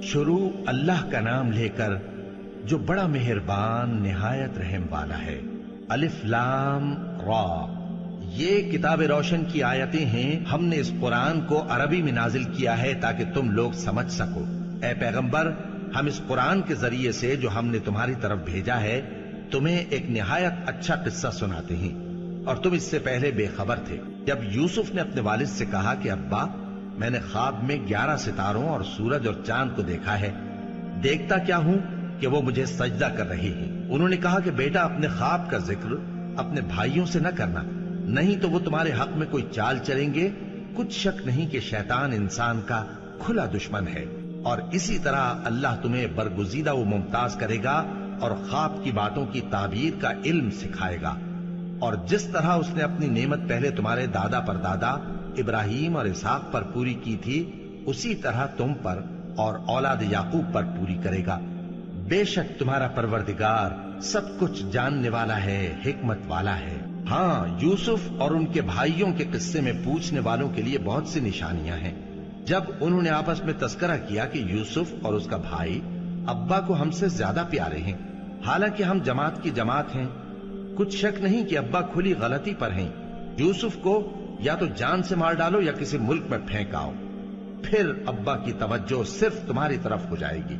شروع اللہ کا نام لے کر جو بڑا مہربان نہایت رحم والا ہے۔ الف لام را، یہ کتاب روشن کی آیتیں ہیں۔ ہم نے اس قرآن کو عربی میں نازل کیا ہے تاکہ تم لوگ سمجھ سکو۔ اے پیغمبر، ہم اس قرآن کے ذریعے سے جو ہم نے تمہاری طرف بھیجا ہے تمہیں ایک نہایت اچھا قصہ سناتے ہیں، اور تم اس سے پہلے بے خبر تھے۔ جب یوسف نے اپنے والد سے کہا کہ ابا، میں نے خواب میں 11 ستاروں اور سورج اور چاند کو دیکھا ہے، دیکھتا کیا ہوں کہ وہ مجھے سجدہ کر رہے ہیں۔ انہوں نے کہا کہ بیٹا، اپنے خواب کا ذکر اپنے بھائیوں سے نہ کرنا، نہیں تو وہ تمہارے حق میں کوئی چال چلیں گے۔ کچھ شک نہیں کہ شیطان انسان کا کھلا دشمن ہے، اور اسی طرح اللہ تمہیں برگزیدہ و ممتاز کرے گا اور خواب کی باتوں کی تعبیر کا علم سکھائے گا، اور جس طرح اس نے اپنی نعمت پہلے تمہارے دادا پر دادا ابراہیم اور اسحاق پر پوری کی تھی، اسی طرح تم پر اور اولاد یعقوب پر پوری کرے گا۔ بے شک تمہارا پروردگار سب کچھ جاننے والا ہے، حکمت والا ہے۔ ہاں، یوسف اور ان کے بھائیوں کے قصے میں پوچھنے والوں کے لیے بہت سی نشانیاں ہیں۔ جب انہوں نے آپس میں تذکرہ کیا کہ یوسف اور اس کا بھائی ابا کو ہم سے زیادہ پیارے ہیں، حالانکہ ہم جماعت کی جماعت ہیں، کچھ شک نہیں کہ ابا کھلی غلطی پر ہیں۔ یوسف کو یا تو جان سے مار ڈالو یا کسی ملک میں پھینک آؤ، پھر ابا کی توجہ صرف تمہاری طرف ہو جائے گی،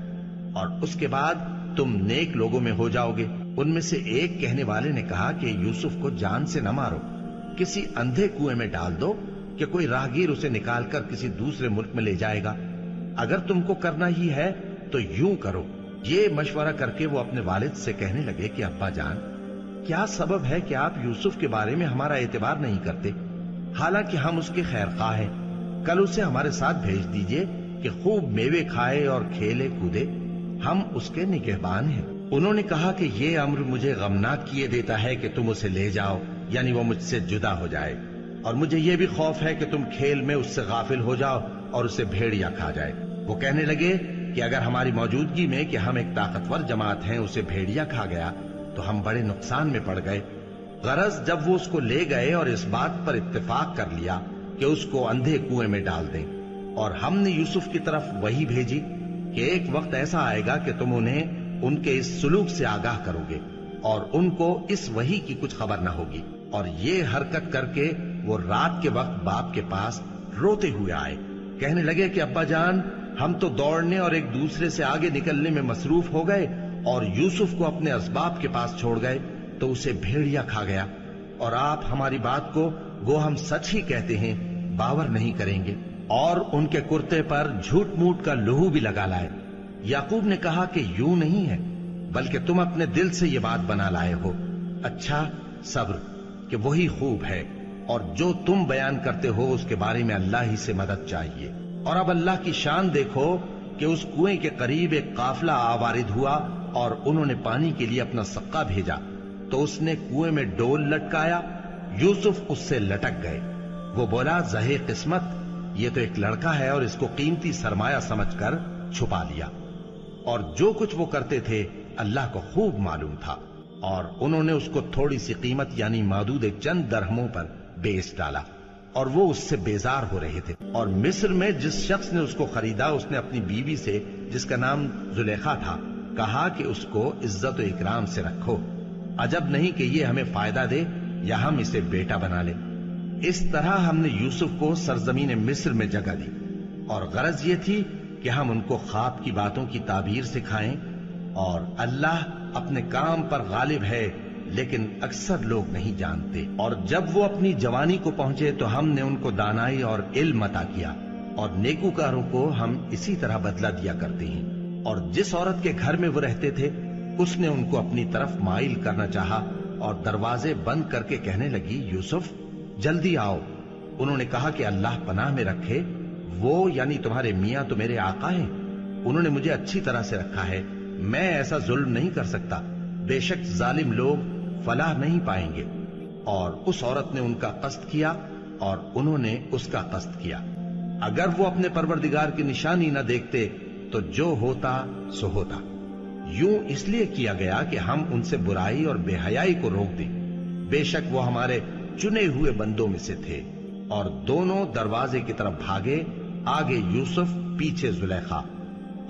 اور اس کے بعد تم نیک لوگوں میں ہو جاؤ گے۔ ان میں سے ایک کہنے والے نے کہا کہ یوسف کو جان سے نہ مارو، کسی اندھے کنویں میں ڈال دو کہ کوئی راہگیر اسے نکال کر کسی دوسرے ملک میں لے جائے گا۔ اگر تم کو کرنا ہی ہے تو یوں کرو۔ یہ مشورہ کر کے وہ اپنے والد سے کہنے لگے کہ ابا جان، کیا سبب ہے کہ آپ یوسف کے بارے میں ہمارا اعتبار نہیں کرتے؟ حالانکہ ہم اس کے خیر خواہ ہیں، کل اسے ہمارے ساتھ بھیج دیجئے کہ خوب میوے کھائے اور کھیلے کودے، ہم اس کے نگہبان ہیں۔ انہوں نے کہا کہ یہ امر مجھے غمناک کیے دیتا ہے کہ تم اسے لے جاؤ، یعنی وہ مجھ سے جدا ہو جائے، اور مجھے یہ بھی خوف ہے کہ تم کھیل میں اس سے غافل ہو جاؤ اور اسے بھیڑیا کھا جائے۔ وہ کہنے لگے کہ اگر ہماری موجودگی میں کہ ہم ایک طاقتور جماعت ہیں اسے بھیڑیا کھا گیا تو ہم بڑے نقصان میں پڑ گئے۔ غرض جب وہ اس کو لے گئے اور اس بات پر اتفاق کر لیا کہ اس کو اندھے کنویں میں ڈال دیں، اور ہم نے یوسف کی طرف وحی بھیجی کہ ایک وقت ایسا آئے گا کہ تم انہیں ان کے اس سلوک سے آگاہ کرو گے، اور ان کو اس وحی کی کچھ خبر نہ ہوگی۔ اور یہ حرکت کر کے وہ رات کے وقت باپ کے پاس روتے ہوئے آئے، کہنے لگے کہ ابا جان، ہم تو دوڑنے اور ایک دوسرے سے آگے نکلنے میں مصروف ہو گئے اور یوسف کو اپنے اسباب کے پاس چھوڑ گئے تو اسے بھیڑیا کھا گیا، اور آپ ہماری بات کو گو ہم سچ ہی کہتے ہیں باور نہیں کریں گے۔ اور ان کے کرتے پر جھوٹ موٹ کا لہو بھی لگا لائے۔ یعقوب نے کہا کہ یوں نہیں ہے، بلکہ تم اپنے دل سے یہ بات بنا لائے ہو۔ اچھا، صبر کہ وہی خوب ہے، اور جو تم بیان کرتے ہو اس کے بارے میں اللہ ہی سے مدد چاہیے۔ اور اب اللہ کی شان دیکھو کہ اس کنویں کے قریب ایک قافلہ آوارد ہوا اور انہوں نے پانی کے لیے اپنا سقا بھیجا، تو اس نے کنویں میں ڈول لٹکایا، یوسف اس سے لٹک گئے۔ وہ بولا، زہے قسمت، یہ تو ایک لڑکا ہے، اور اس کو قیمتی سرمایہ سمجھ کر چھپا لیا۔ اور جو کچھ وہ کرتے تھے اللہ کو خوب معلوم تھا، اور انہوں نے اس کو تھوڑی سی قیمت یعنی مادود چند درہموں پر بیچ ڈالا، اور وہ اس سے بیزار ہو رہے تھے۔ اور مصر میں جس شخص نے اس کو خریدا اس نے اپنی بیوی سے، جس کا نام زلیخا تھا، کہا کہ اس کو عزت و اکرام سے رکھو، عجب نہیں کہ یہ ہمیں فائدہ دے یا ہم اسے بیٹا بنا لیں۔ اس طرح ہم نے یوسف کو سرزمین مصر میں جگہ دی، اور غرض یہ تھی کہ ہم ان کو خواب کی باتوں کی تعبیر سکھائیں، اور اللہ اپنے کام پر غالب ہے لیکن اکثر لوگ نہیں جانتے۔ اور جب وہ اپنی جوانی کو پہنچے تو ہم نے ان کو دانائی اور علم عطا کیا، اور نیکوکاروں کو ہم اسی طرح بدلہ دیا کرتے ہیں۔ اور جس عورت کے گھر میں وہ رہتے تھے اس نے ان کو اپنی طرف مائل کرنا چاہا، اور دروازے بند کر کے کہنے لگی، یوسف جلدی آؤ۔ انہوں نے کہا کہ اللہ پناہ میں رکھے، وہ یعنی تمہارے میاں تو میرے آقا ہیں، انہوں نے مجھے اچھی طرح سے رکھا ہے، میں ایسا ظلم نہیں کر سکتا، بے شک ظالم لوگ فلاح نہیں پائیں گے۔ اور اس عورت نے ان کا قصد کیا اور انہوں نے اس کا قصد کیا۔ اگر وہ اپنے پروردگار کی نشانی نہ دیکھتے تو جو ہوتا سو ہوتا۔ یوں اس لیے کیا گیا کہ ہم ان سے برائی اور بے حیائی کو روک دیں، بے شک وہ ہمارے چنے ہوئے بندوں میں سے تھے۔ اور دونوں دروازے کی طرف بھاگے، آگے یوسف پیچھے زلیخا،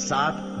7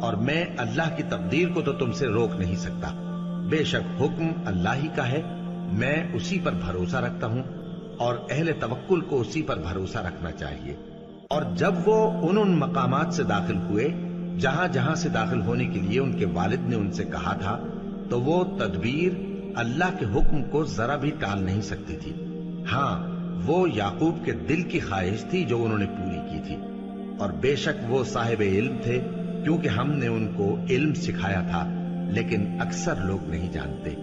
اور میں اللہ کی تقدیر کو تو تم سے روک نہیں سکتا۔ بے شک حکم اللہ ہی کا ہے، میں اسی پر بھروسہ رکھتا ہوں، اور اہل توکل کو اسی پر بھروسہ رکھنا چاہیے۔ اور جب وہ ان مقامات سے داخل ہوئے جہاں جہاں سے داخل ہونے کے لیے ان کے والد نے ان سے کہا تھا، تو وہ تدبیر اللہ کے حکم کو ذرا بھی ٹال نہیں سکتی تھی۔ ہاں، وہ یعقوب کے دل کی خواہش تھی جو انہوں نے پوری کی تھی، اور بے شک وہ صاحب علم تھے، کیونکہ ہم نے ان کو علم سکھایا تھا، لیکن اکثر لوگ نہیں جانتے۔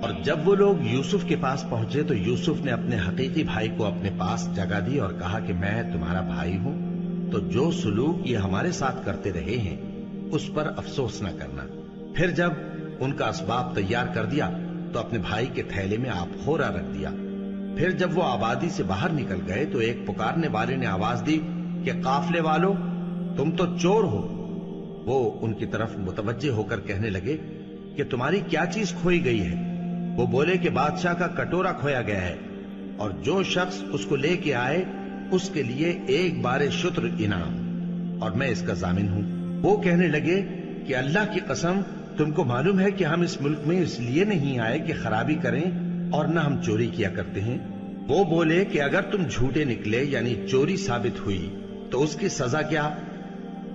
اور جب وہ لوگ یوسف کے پاس پہنچے تو یوسف نے اپنے حقیقی بھائی کو اپنے پاس جگہ دی اور کہا کہ میں تمہارا بھائی ہوں، تو جو سلوک یہ ہمارے ساتھ کرتے رہے ہیں اس پر افسوس نہ کرنا۔ پھر جب ان کا اسباب تیار کر دیا تو اپنے بھائی کے تھیلے میں آپ خورا رکھ دیا۔ پھر جب وہ آبادی سے باہر نکل گئے تو ایک پکارنے والے نے آواز دی کہ قافلے والو، تم تو چور ہو۔ وہ ان کی طرف متوجہ ہو کر کہنے لگے کہ تمہاری کیا چیز کھوئی گئی ہے؟ وہ بولے کہ بادشاہ کا کٹورا کھویا گیا ہے، اور جو شخص اس کو لے کے آئے اس کے لیے ایک بار شتر انعام، اور میں اس کا ضامن ہوں۔ وہ کہنے لگے کہ اللہ کی قسم، تم کو معلوم ہے کہ ہم اس ملک میں اس لیے نہیں آئے کہ خرابی کریں، اور نہ ہم چوری کیا کرتے ہیں۔ وہ بولے کہ اگر تم جھوٹے نکلے یعنی چوری ثابت ہوئی تو اس کی سزا کیا؟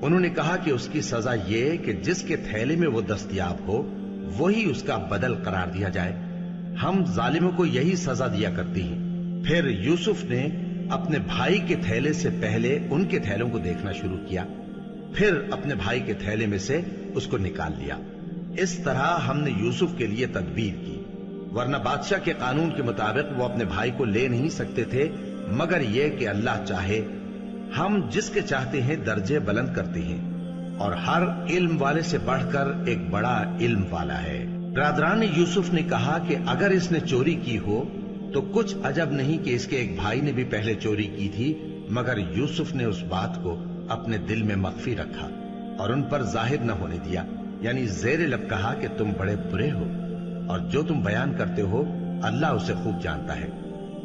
انہوں نے کہا کہ اس کی سزا یہ کہ جس کے تھیلے میں وہ دستیاب ہو وہی اس کا بدل قرار دیا جائے۔ ہم ظالموں کو یہی سزا دیا کرتی ہیں۔ پھر یوسف نے اپنے بھائی کے تھیلے سے پہلے ان کے تھیلوں کو دیکھنا شروع کیا، پھر اپنے بھائی کے تھیلے میں سے اس کو نکال لیا۔ اس طرح ہم نے یوسف کے لیے تدبیر کی، ورنہ بادشاہ کے قانون کے مطابق وہ اپنے بھائی کو لے نہیں سکتے تھے، مگر یہ کہ اللہ چاہے۔ ہم جس کے چاہتے ہیں درجے بلند کرتے ہیں، اور ہر علم والے سے بڑھ کر ایک بڑا علم والا ہے۔ برادران یوسف نے کہا کہ اگر اس نے چوری کی ہو تو کچھ عجب نہیں کہ اس کے ایک بھائی نے بھی پہلے چوری کی تھی، مگر یوسف نے اس بات کو اپنے دل میں مخفی رکھا اور ان پر ظاہر نہ ہونے دیا، یعنی زیر لب کہا کہ تم بڑے برے ہو، اور جو تم بیان کرتے ہو اللہ اسے خوب جانتا ہے۔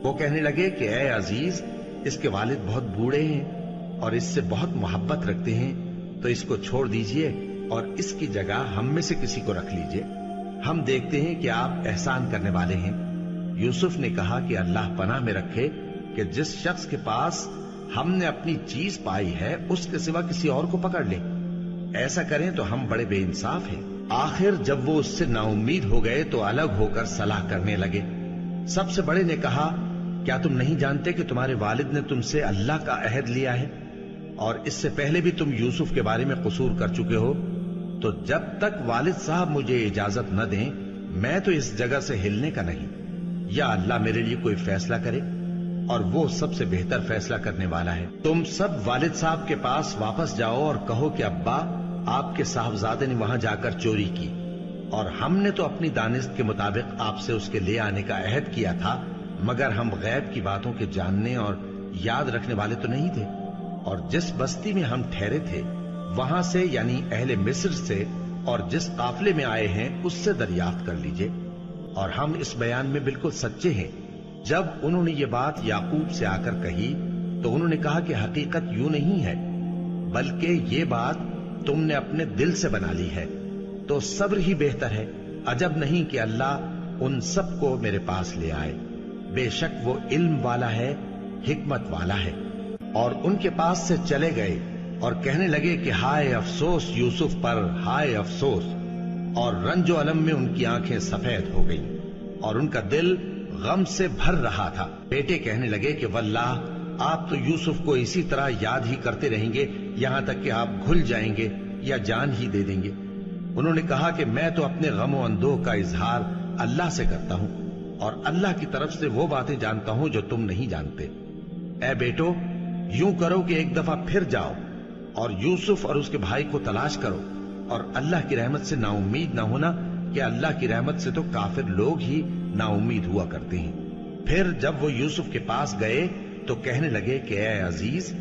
وہ کہنے لگے کہ اے عزیز، اس کے والد بہت بوڑھے ہیں اور اس سے بہت محبت رکھتے ہیں، تو اس کو چھوڑ دیجئے اور اس کی جگہ ہم میں سے کسی کو رکھ لیجئے، ہم دیکھتے ہیں کہ آپ احسان کرنے والے ہیں۔ یوسف نے کہا کہ اللہ پناہ میں رکھے کہ جس شخص کے پاس ہم نے اپنی چیز پائی ہے اس کے سوا کسی اور کو پکڑ لیں، ایسا کریں تو ہم بڑے بے انصاف ہیں۔ آخر جب وہ اس سے نا امید ہو گئے تو الگ ہو کر صلاح کرنے لگے۔ سب سے بڑے نے کہا، کیا تم نہیں جانتے کہ تمہارے والد نے تم سے اللہ کا عہد لیا ہے، اور اس سے پہلے بھی تم یوسف کے بارے میں قصور کر چکے ہو؟ تو جب تک والد صاحب مجھے اجازت نہ دیں میں تو اس جگہ سے ہلنے کا نہیں، یا اللہ میرے لیے کوئی فیصلہ کرے، اور وہ سب سے بہتر فیصلہ کرنے والا ہے۔ تم سب والد صاحب کے پاس واپس جاؤ اور کہو کہ ابا، آپ کے صاحبزادے نے وہاں جا کر چوری کی، اور ہم نے تو اپنی دانست کے مطابق آپ سے اس کے لے آنے کا عہد کیا تھا، مگر ہم غیب کی باتوں کے جاننے اور یاد رکھنے والے تو نہیں تھے، اور جس بستی میں ہم ٹھہرے تھے وہاں سے یعنی اہل مصر سے اور جس قافلے میں آئے ہیں اس سے دریافت کر لیجئے، اور ہم اس بیان میں بالکل سچے ہیں۔ جب انہوں نے یہ بات یعقوب سے آ کر کہی تو انہوں نے کہا کہ حقیقت یوں نہیں ہے، بلکہ یہ بات تم نے اپنے دل سے بنا لی ہے، تو صبر ہی بہتر ہے۔ عجب نہیں کہ اللہ ان سب کو میرے پاس لے آئے، بے شک وہ علم والا ہے، حکمت والا ہے۔ اور ان کے پاس سے چلے گئے اور کہنے لگے کہ ہائے افسوس یوسف پر، ہائے افسوس، اور رنج و الم میں ان کی آنکھیں سفید ہو گئیں اور ان کا دل غم سے بھر رہا تھا۔ بیٹے کہنے لگے کہ واللہ آپ تو یوسف کو اسی طرح یاد ہی کرتے رہیں گے یہاں تک کہ آپ گھل جائیں گے یا جان ہی دے دیں گے۔ انہوں نے کہا کہ میں تو اپنے غم و اندوہ کا اظہار اللہ سے کرتا ہوں، اور اللہ کی طرف سے وہ باتیں جانتا ہوں جو تم نہیں جانتے۔ اے بیٹو، یوں کرو کہ ایک دفعہ پھر جاؤ اور یوسف اور اس کے بھائی کو تلاش کرو، اور اللہ کی رحمت سے نا امید نہ ہونا کہ اللہ کی رحمت سے تو کافر لوگ ہی نا امید ہوا کرتے ہیں۔ پھر جب وہ یوسف کے پاس گئے تو کہنے لگے کہ اے عزیز،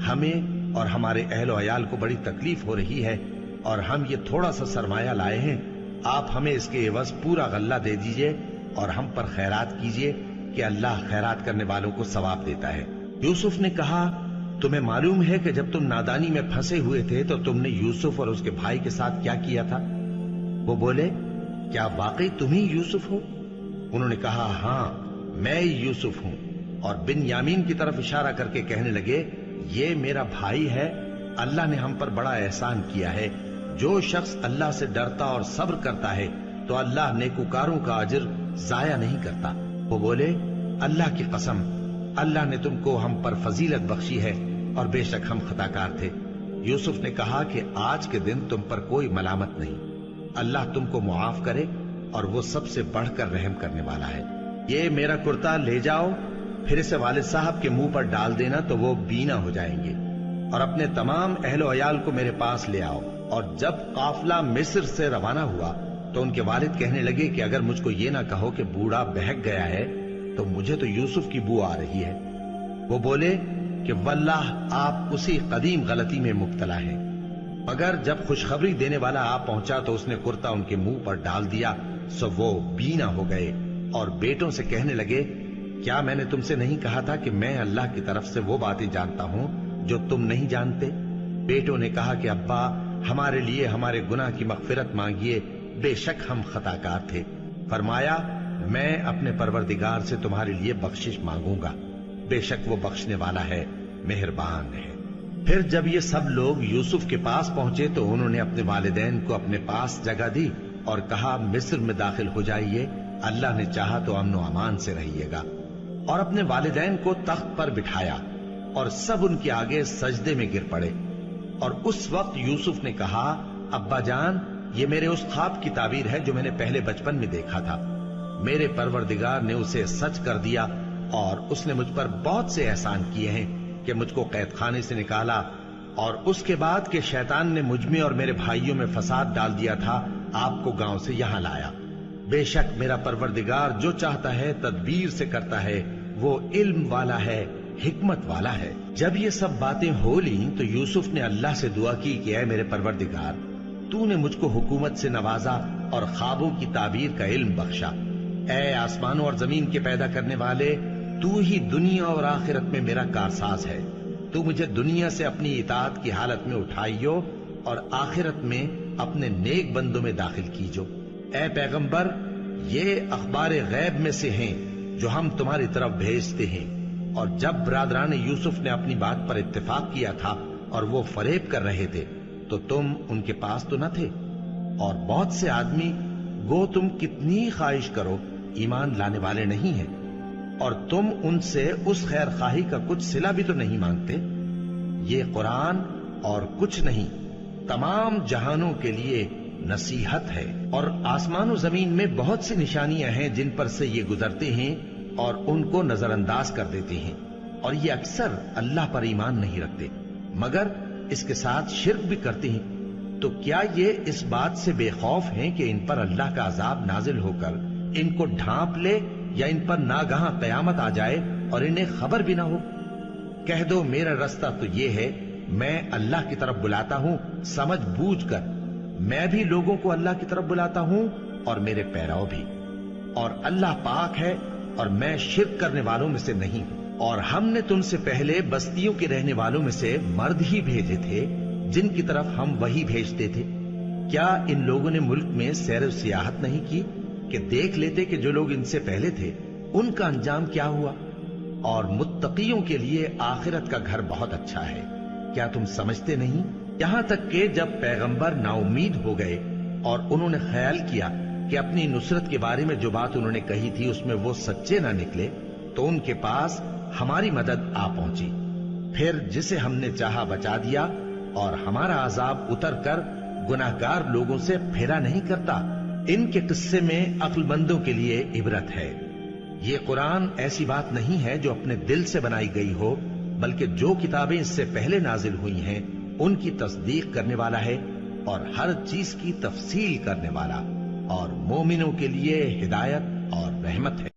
ہمیں اور ہمارے اہل و عیال کو بڑی تکلیف ہو رہی ہے، اور ہم یہ تھوڑا سا سرمایہ لائے ہیں، آپ ہمیں اس کے عوض پورا غلہ دے دیجئے اور ہم پر خیرات کیجئے کہ اللہ خیرات کرنے والوں کو ثواب دیتا ہے۔ یوسف نے کہا تمہیں معلوم ہے کہ جب تم نادانی میں پھنسے ہوئے تھے تو تم نے یوسف اور اس کے بھائی کے ساتھ کیا کیا تھا؟ وہ بولے کیا واقعی تم ہی یوسف ہو؟ انہوں نے کہا ہاں میں یوسف ہوں، اور بن یامین کی طرف اشارہ کر کے کہنے لگے یہ میرا بھائی ہے، اللہ نے ہم پر بڑا احسان کیا ہے، جو شخص اللہ سے ڈرتا اور صبر کرتا ہے تو اللہ نیکوکاروں کا اجر ضائع نہیں کرتا۔ وہ بولے اللہ کی قسم اللہ نے تم کو ہم پر فضیلت بخشی ہے اور بے شک ہم خطاکار تھے۔ یوسف نے کہا کہ آج کے دن تم پر کوئی ملامت نہیں، اللہ تم کو معاف کرے اور وہ سب سے بڑھ کر رحم کرنے والا ہے۔ یہ میرا کرتا لے جاؤ، پھر اسے والد صاحب کے منہ پر ڈال دینا تو وہ بینا ہو جائیں گے، اور اپنے تمام اہل و عیال کو میرے پاس لے آؤ۔ اور جب قافلہ مصر سے روانہ ہوا تو ان کے والد کہنے لگے کہ اگر مجھ کو یہ نہ کہو کہ بوڑھا بہک گیا ہے تو مجھے تو یوسف کی بو آ رہی ہے۔ وہ بولے کہ واللہ آپ اسی قدیم غلطی میں مبتلا ہیں۔ مگر جب خوشخبری دینے والا آپ پہنچا تو اس نے کرتا ان کے منہ پر ڈال دیا، سو وہ بینا ہو گئے اور بیٹوں سے کہنے لگے کیا میں نے تم سے نہیں کہا تھا کہ میں اللہ کی طرف سے وہ باتیں جانتا ہوں جو تم نہیں جانتے؟ بیٹوں نے کہا کہ ابا ہمارے لیے ہمارے گناہ کی مغفرت مانگیے، بے شک ہم خطاکار تھے۔ فرمایا میں اپنے پروردگار سے تمہارے لیے بخشش مانگوں گا، بے شک وہ بخشنے والا ہے، مہربان ہے۔ پھر جب یہ سب لوگ یوسف کے پاس پہنچے تو انہوں نے اپنے والدین کو اپنے پاس جگہ دی اور کہا مصر میں داخل ہو جائیے، اللہ نے چاہا تو امن و امان سے رہیے گا۔ اور اپنے والدین کو تخت پر بٹھایا اور سب ان کے آگے سجدے میں گر پڑے۔ اور اس وقت یوسف نے کہا ابا جان یہ میرے اس خواب کی تعبیر ہے جو میں نے پہلے بچپن میں دیکھا تھا، میرے پروردگار نے اسے سچ کر دیا اور اس نے مجھ پر بہت سے احسان کیے ہیں کہ مجھ کو قید خانے سے نکالا، اور اس کے بعد کہ شیطان نے مجھ میں اور میرے بھائیوں میں فساد ڈال دیا تھا آپ کو گاؤں سے یہاں لایا۔ بے شک میرا پروردگار جو چاہتا ہے تدبیر سے کرتا ہے، وہ علم والا ہے، حکمت والا ہے۔ جب یہ سب باتیں ہو لیں تو یوسف نے اللہ سے دعا کی کہ اے میرے پروردگار تو نے مجھ کو حکومت سے نوازا اور خوابوں کی تعبیر کا علم بخشا۔ اے آسمانوں اور زمین کے پیدا کرنے والے، تو ہی دنیا اور آخرت میں میرا کارساز ہے، تو مجھے دنیا سے اپنی اطاعت کی حالت میں اٹھائیو اور آخرت میں اپنے نیک بندوں میں داخل کیجو۔ اے پیغمبر یہ اخبار غیب میں سے ہیں جو ہم تمہاری طرف بھیجتے ہیں۔ اور جب برادران یوسف نے اپنی بات پر اتفاق کیا تھا اور وہ فریب کر رہے تھے تو تم ان کے پاس تو نہ تھے، اور بہت سے آدمی گو تم کتنی خواہش کرو ایمان لانے والے نہیں ہیں، اور تم ان سے اس خیر خواہی کا کچھ صلہ بھی تو نہیں مانگتے۔ یہ قرآن اور کچھ نہیں تمام جہانوں کے لیے نصیحت ہے، اور آسمان و زمین میں بہت سی نشانیاں ہیں جن پر سے یہ گزرتے ہیں اور ان کو نظر انداز کر دیتے ہیں، اور یہ اکثر اللہ پر ایمان نہیں رکھتے مگر اس کے ساتھ شرک بھی کرتے ہیں۔ تو کیا یہ اس بات سے بے خوف ہیں کہ ان پر اللہ کا عذاب نازل ہو کر ان کو ڈھانپ لے، یا ان پر ناگہاں قیامت آ جائے اور انہیں خبر بھی نہ ہو؟ کہہ دو میرا رستہ تو یہ ہے، میں اللہ کی طرف بلاتا ہوں سمجھ بوجھ کر، میں بھی لوگوں کو اللہ کی طرف بلاتا ہوں اور میرے پیرو بھی، اور اللہ پاک ہے اور میں شرک کرنے والوں میں سے نہیں ہوں۔ اور ہم نے تم سے پہلے بستیوں کے رہنے والوں میں سے مرد ہی بھیجے تھے جن کی طرف ہم وہی بھیجتے تھے۔ کیا ان لوگوں نے ملک میں سیر و سیاحت نہیں کی کہ دیکھ لیتے کہ جو لوگ ان سے پہلے تھے ان کا انجام کیا ہوا؟ اور متقیوں کے لیے آخرت کا گھر بہت اچھا ہے، کیا تم سمجھتے نہیں؟ یہاں تک کہ جب پیغمبر نا امید ہو گئے اور انہوں نے خیال کیا کہ اپنی نصرت کے بارے میں جو بات انہوں نے کہی تھی اس میں وہ سچے نہ نکلے، تو ان کے پاس ہماری مدد آ پہنچی، پھر جسے ہم نے چاہا بچا دیا، اور ہمارا عذاب اتر کر گناہگار لوگوں سے پھیرا نہیں کرتا۔ ان کے قصے میں عقل مندوں کے لیے عبرت ہے۔ یہ قرآن ایسی بات نہیں ہے جو اپنے دل سے بنائی گئی ہو، بلکہ جو کتابیں اس سے پہلے نازل ہوئی ہیں ان کی تصدیق کرنے والا ہے اور ہر چیز کی تفصیل کرنے والا، اور مومنوں کے لیے ہدایت اور رحمت ہے۔